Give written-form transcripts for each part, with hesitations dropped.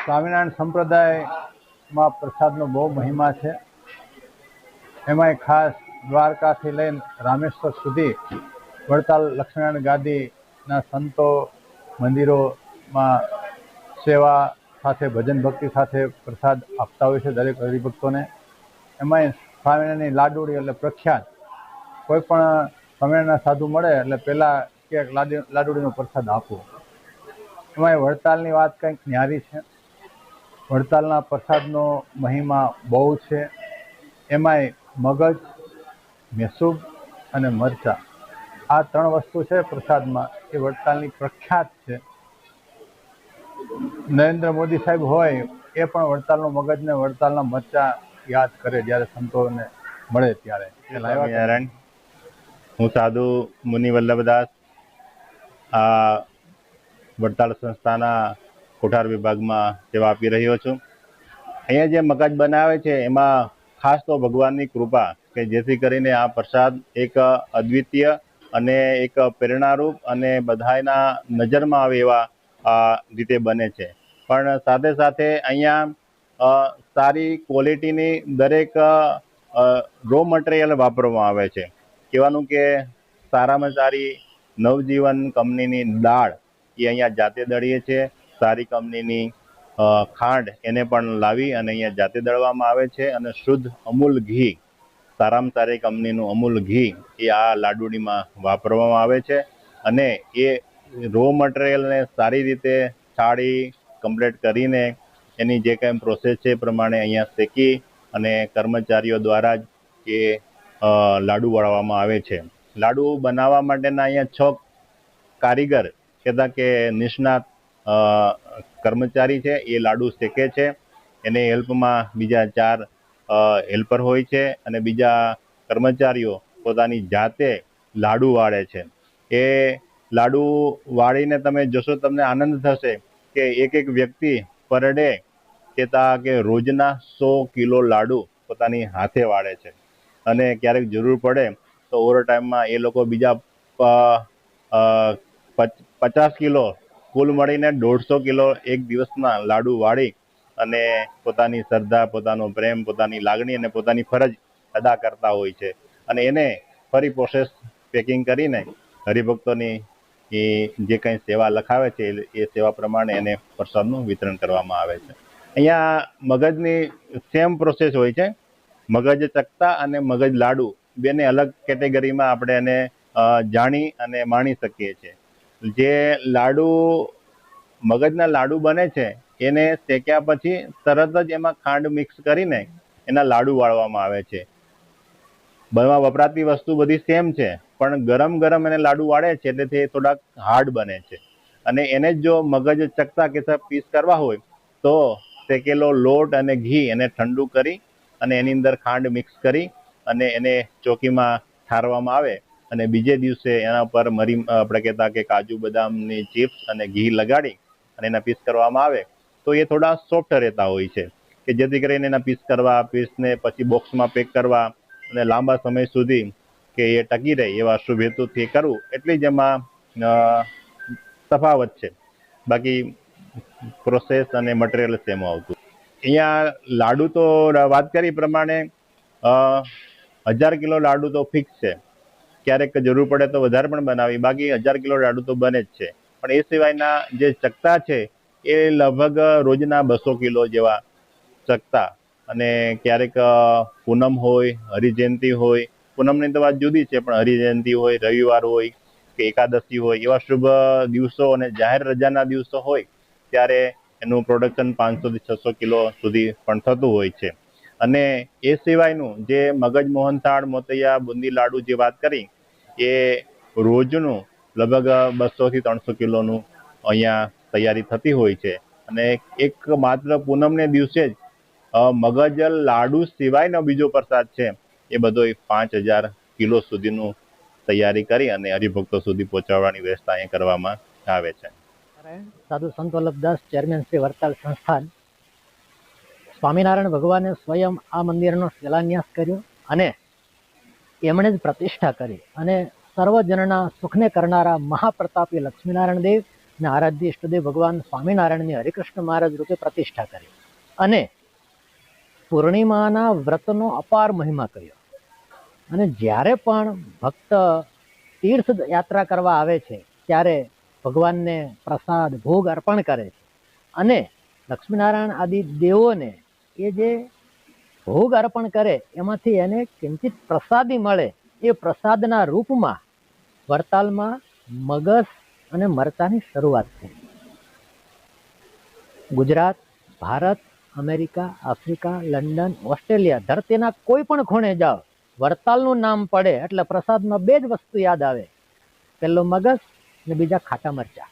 સ્વામિનારાયણ સંપ્રદાયમાં પ્રસાદનો બહુ મહિમા છે. એમાંય ખાસ દ્વારકાથી લઈને રામેશ્વર સુધી વડતાલ લક્ષ્મીનારાયણ ગાદીના સંતો મંદિરોમાં સેવા સાથે ભજન ભક્તિ સાથે પ્રસાદ આપતા હોય છે દરેક હરિભક્તોને. એમાંય સ્વામિનારાયણની લાડુળી એટલે પ્રખ્યાત. કોઈ પણ સ્વામિનારાયણના સાધુ મળે એટલે પહેલાં કે લાડુળીનો પ્રસાદ આપવો. એમાંય વડતાલની વાત કંઈક ન્યારી છે. વડતાલના પ્રસાદનો મહિમા બહુ છે. એમાંય મગજ, મેસૂબ અને મરચાં આ 3 વસ્તુ છે પ્રસાદમાં, એ વડતાલની પ્રખ્યાત છે. નરેન્દ્ર મોદી સાહેબ હોય એ પણ વડતાલનું મગજ ને વડતાલના મરચાં યાદ કરે જ્યારે સંતોને મળે ત્યારે. સ્વામિનારાયણ. હું સાધુ મુનિ વલ્લભદાસ આ વડતાલ સંસ્થાના કોઠાર વિભાગમાં સેવા આપી રહ્યો છું. અહીંયા જે મગજ બનાવે છે એમાં ખાસ તો ભગવાનની કૃપા કે જેથી કરીને આ પ્રસાદ એક અદ્વિતીય અને એક પ્રેરણારૂપ અને બધાના નજરમાં આવે એવા રીતે બને છે. પણ સાથે સાથે અહીંયા સારી ક્વોલિટીની દરેક રો મટીરિયલ વાપરવામાં આવે છે. કહેવાનું કે સારામાં સારી નવજીવન કંપનીની દાળ એ અહીંયા જાતે દળીએ છીએ. સારી કંપનીની ખાંડ એને પણ લાવી અને અહીંયા જાતે દળવામાં આવે છે. અને શુદ્ધ અમૂલ ઘી, સારામાં સારી કંપનીનું અમૂલ ઘી એ આ લાડુડીમાં વાપરવામાં આવે છે. અને એ રો મટીરિયલને સારી રીતે છાળી કમ્પ્લીટ કરીને એની જે કંઈ પ્રોસેસ છે એ પ્રમાણે અહીંયા શેકી અને કર્મચારીઓ દ્વારા જ એ લાડુ વળવામાં આવે છે. લાડુ બનાવવા માટેના અહીંયા 6 કારીગર કહેતા કે નિષ્ણાત કર્મચારી છે એ લાડુ શેકે છે. એને હેલ્પમાં બીજા 4 હેલ્પર હોય છે અને બીજા કર્મચારીઓ પોતાની જાતે લાડુ વાળે છે. એ લાડુ વાળીને તમે જોશો તમને આનંદ થશે કે એક વ્યક્તિ પર ડે કહેતા કે રોજના 100 કિલો લાડુ પોતાની હાથે વાળે છે. અને ક્યારેક જરૂર પડે તો ઓવર ટાઈમમાં એ લોકો બીજા 50 કિલો કુલ મળીને 150 કિલો એક દિવસના લાડુ વાળી અને પોતાની શ્રદ્ધા, પોતાનો પ્રેમ, પોતાની લાગણી અને પોતાની ફરજ અદા કરતા હોય છે. અને એને ફરી પ્રોસેસ પેકિંગ કરીને હરિભક્તોની જે કંઈ સેવા લખાવે છે એ સેવા પ્રમાણે એને પ્રસાદનું વિતરણ કરવામાં આવે છે. અહીંયા મગજની સેમ પ્રોસેસ હોય છે. મગજ ચકતા અને મગજ લાડુ બેને અલગ કેટેગરીમાં આપણે એને જાણી અને માણી શકીએ છીએ. જે લાડુ મગજના લાડુ બને છે એને શેક્યા પછી તરત જ એમાં ખાંડ મિક્સ કરીને એના લાડુ વાળવામાં આવે છે. બમાં વપરાતી વસ્તુ બધી સેમ છે, પણ ગરમ ગરમ એને લાડુ વાળે છે એટલે તે થોડાક હાર્ડ બને છે. અને એને જો મગજ ચકતા કે પીસ કરવા હોય તો શેકેલો લોટ અને ઘી એને ઠંડુ કરી અને એની અંદર ખાંડ મિક્સ કરી અને એને ચોકીમાં ઠારવામાં આવે અને બીજે દિવસે એના પર આપણે કહેતા કે કાજુ બદામની ચિપ્સ અને ઘી લગાડી અને એના પીસ કરવામાં આવે તો એ થોડા સોફ્ટ રહેતા હોય છે. કે જેથી કરીને એના પીસને પછી બોક્સમાં પેક કરવા અને લાંબા સમય સુધી કે એ ટકી રહે એવા શુભ હેતુથી કરવું, એટલી જ એમાં તફાવત છે. બાકી પ્રોસેસ અને મટીરિયલ સેમ આવતું. અહીંયા લાડુ તો વાત કરી પ્રમાણે 1000 કિલો લાડુ તો ફિક્સ છે. ક્યારેક જરૂર પડે તો વધારે પણ બનાવી, બાકી 1000 કિલો લાડુ તો બને જ છે. પણ એ સિવાયના જે ચકતા છે એ લગભગ રોજના 200 કિલો જેવા ચકતા. અને ક્યારેક પૂનમ હોય, હરિજયંતિ હોય, પૂનમની તો વાત જુદી છે, પણ હરિજયંતિ હોય, રવિવાર હોય કે એકાદશી હોય, એવા શુભ દિવસો અને જાહેર રજાના દિવસો હોય ત્યારે એનું પ્રોડક્શન 500 થી 600 કિલો સુધી પણ થતું હોય છે. અને એ સિવાયનું જે મગજ મોહનથાળ, મોતૈયા, બુંદી લાડુ જે વાત કરી એ રોજનું લગભગ 200 થી 300 કિલોનું અહીંયા તૈયારી થતી હોય છે. અને એક માત્ર પૂનમને દિવસે જ મગજ લાડુ સિવાયનો બીજો પ્રસાદ છે એ બધો 5000 કિલો સુધીનું તૈયારી કરી અને હરિભક્તો સુધી પહોંચાડવાની વ્યવસ્થા અહીં કરવામાં આવે છે. સાધુ સંત વલ્લભદાસ, ચેરમેન શ્રી વડતાલ સંસ્થાન. સ્વામિનારાયણ ભગવાને સ્વયં આ મંદિરનો શિલાન્યાસ કર્યો અને એમણે જ પ્રતિષ્ઠા કરી. અને સર્વજનના સુખને કરનારા મહાપ્રતાપી લક્ષ્મીનારાયણ દેવ અને આરાધ્ય ઇષ્ટદેવ ભગવાન સ્વામિનારાયણની હરિકૃષ્ણ મહારાજ રૂપે પ્રતિષ્ઠા કરી અને પૂર્ણિમાના વ્રતનો અપાર મહિમા કહ્યો. અને જ્યારે પણ ભક્ત તીર્થ યાત્રા કરવા આવે છે ત્યારે ભગવાનને પ્રસાદ ભોગ અર્પણ કરે છે અને લક્ષ્મીનારાયણ આદિ દેવોને એ જે ભોગ અર્પણ કરે એમાંથી એને કિંચિત પ્રસાદી મળે. એ પ્રસાદના રૂપમાં વડતાલમાં મગસ અને મરચાની શરૂઆત થઈ. Gujarat, Bharat, America, Africa, London, Australia, ધરતીના કોઈ પણ ખૂણે જાઓ, વડતાલનું નામ પડે એટલે પ્રસાદમાં બે જ વસ્તુ યાદ આવે, પહેલો મગસ અને બીજા ખાટા મરચા.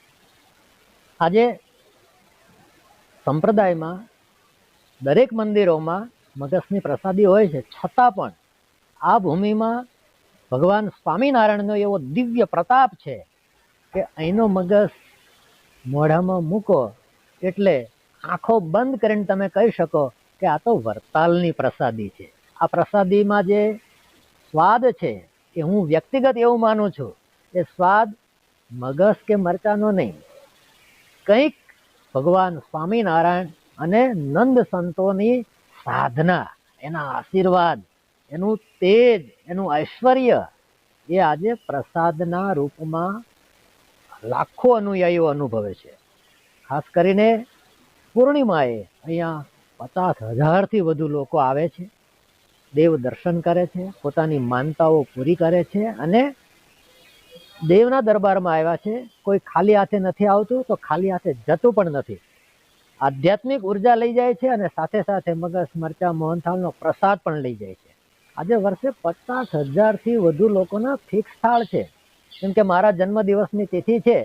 આજે સંપ્રદાયમાં દરેક મંદિરોમાં મગસની પ્રસાદી હોય છે, છતાં પણ આ ભૂમિમાં ભગવાન સ્વામિનારાયણનો એવો દિવ્ય પ્રતાપ છે કે અહીંનો મગસ મોઢામાં મૂકો એટલે આંખો બંધ કરીને તમે કહી શકો કે આ તો વડતાલની પ્રસાદી છે. આ પ્રસાદીમાં જે સ્વાદ છે એ હું વ્યક્તિગત એવું માનું છું એ સ્વાદ મગસ કે મરચાનો નહીં, કંઈક ભગવાન સ્વામિનારાયણ અને નંદ સંતોની સાધના, એના આશીર્વાદ, એનું તેજ, એનું ઐશ્વર્ય એ આજે પ્રસાદના રૂપમાં લાખો અનુયાયીઓ અનુભવે છે. ખાસ કરીને પૂર્ણિમાએ અહીંયા 50,000થી વધુ લોકો આવે છે, દેવ દર્શન કરે છે, પોતાની માનતાઓ પૂરી કરે છે અને દેવના દરબારમાં આવ્યા છે. કોઈ ખાલી હાથે નથી આવતું તો ખાલી હાથે જતું પણ નથી. આધ્યાત્મિક ઉર્જા લઈ જાય છે અને સાથે સાથે મગસ, મરચા, મોહનથાળનો પ્રસાદ પણ લઈ જાય છે. આજે વર્ષે 50,000થી વધુ લોકોના ફિક્સ થાળ છે. કેમ કે મારા જન્મદિવસની તિથિ છે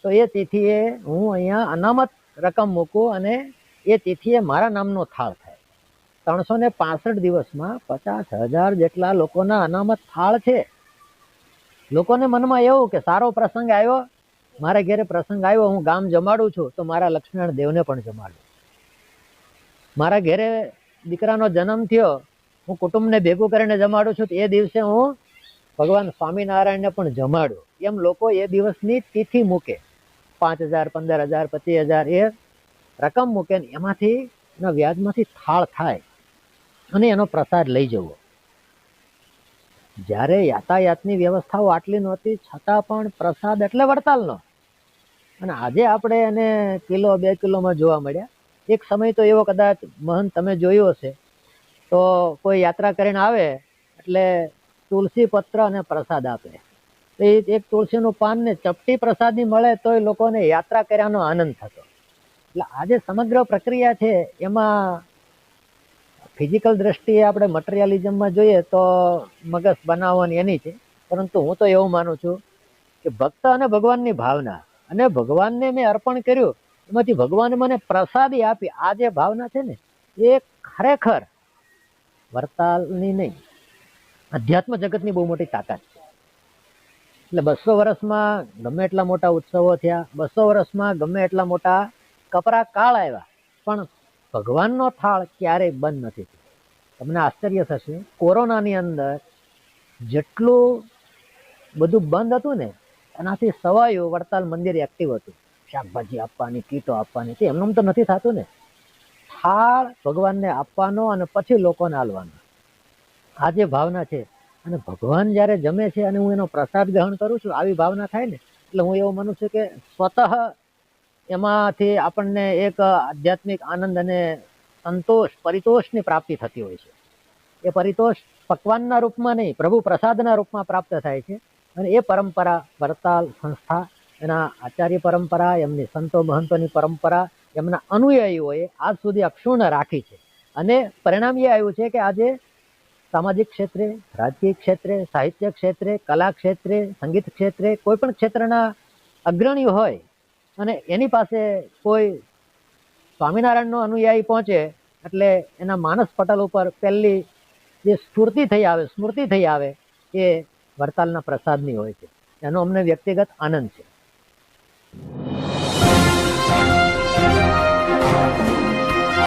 તો એ તિથિએ હું અહીંયા અનામત રકમ મૂકું અને એ તિથિએ મારા નામનો થાળ થાય. 365 દિવસમાં 50,000 જેટલા લોકોના અનામત થાળ છે. લોકોને મનમાં એવું કે સારો પ્રસંગ આવ્યો, મારા ઘરે પ્રસંગ આવ્યો, હું ગામ જમાડું છું તો મારા લક્ષ્મીનારાયણ દેવને પણ જમાડું. મારા ઘરે દીકરાનો જન્મ થયો, હું કુટુંબને ભેગું કરીને જમાડું છું તો એ દિવસે હું ભગવાન સ્વામિનારાયણને પણ જમાડું. એમ લોકો એ દિવસની તિથિ મૂકે, 5,000, 15,000, 25,000 એ રકમ મૂકે ને એમાંથી એના વ્યાજમાંથી થાળ થાય અને એનો પ્રસાદ લઈ જવો. જ્યારે યાતાયાતની વ્યવસ્થાઓ આટલી નહોતી છતાં પણ પ્રસાદ એટલે વડતાલનો. અને આજે આપણે એને કિલો 2 કિલોમાં જોવા મળ્યા. એક સમય તો એવો કદાચ મહંત તમે જોયો હશે તો કોઈ યાત્રા કરીને આવે એટલે તુલસી પત્ર અને પ્રસાદ આપે. તો એક તુલસીનું પાન ને ચપટી પ્રસાદી મળે તો એ લોકોને યાત્રા કર્યાનો આનંદ થતો. એટલે આજે સમગ્ર પ્રક્રિયા છે એમાં ફિઝિકલ દ્રષ્ટિએ આપણે મટીરિયાલિઝમમાં જોઈએ તો મગસ બનાવવાની એની છે, પરંતુ હું તો એવું માનું છું કે ભક્ત અને ભગવાનની ભાવના અને ભગવાનને મેં અર્પણ કર્યું એમાંથી ભગવાને મને પ્રસાદી આપી, આ જે ભાવના છે ને એ ખરેખર વડતાલની નહીં, અધ્યાત્મ જગતની બહુ મોટી તાકાત છે. એટલે 200 વર્ષમાં ગમે એટલા મોટા ઉત્સવો થયા, 200 વર્ષમાં ગમે એટલા મોટા કપરા કાળ આવ્યા, પણ ભગવાનનો થાળ ક્યારેય બંધ નથી થયો. તમને આશ્ચર્ય થશે, કોરોનાની અંદર જેટલું બધું બંધ હતું ને એનાથી સવાયું વડતાલ મંદિર એક્ટિવ હતું. શાકભાજી આપવાની, કીટો આપવાની, તે એમનેમ તો નથી થતું ને. થાળ ભગવાનને આપવાનો અને પછી લોકોને આલવાનો, આ જે ભાવના છે. અને ભગવાન જ્યારે જમે છે અને હું એનો પ્રસાદ ગ્રહણ કરું છું, આવી ભાવના થાય ને એટલે હું એવું માનું છું કે સ્વતઃ એમાંથી આપણને એક આધ્યાત્મિક આનંદ અને સંતોષ, પરિતોષની પ્રાપ્તિ થતી હોય છે. એ પરિતોષ પકવાનના રૂપમાં નહીં, પ્રભુ પ્રસાદના રૂપમાં પ્રાપ્ત થાય છે. અને એ પરંપરા વડતાલ સંસ્થા, એના આચાર્ય પરંપરા, એમની સંતો મહંતોની પરંપરા, એમના અનુયાયીઓએ આજ સુધી અક્ષુણ્ણ રાખી છે. અને પરિણામ એ આવ્યું છે કે આજે સામાજિક ક્ષેત્રે, રાજકીય ક્ષેત્રે, સાહિત્ય ક્ષેત્રે, કલા ક્ષેત્રે, સંગીત ક્ષેત્રે કોઈ પણ ક્ષેત્રના અગ્રણીઓ હોય અને એની પાસે કોઈ સ્વામિનારાયણનો અનુયાયી પહોંચે એટલે એના માનસ પટલ ઉપર પહેલી જે સ્મૃતિ થઈ આવે એ વડતાલના પ્રસાદની હોય છે. એનો અમને વ્યક્તિગત આનંદ છે.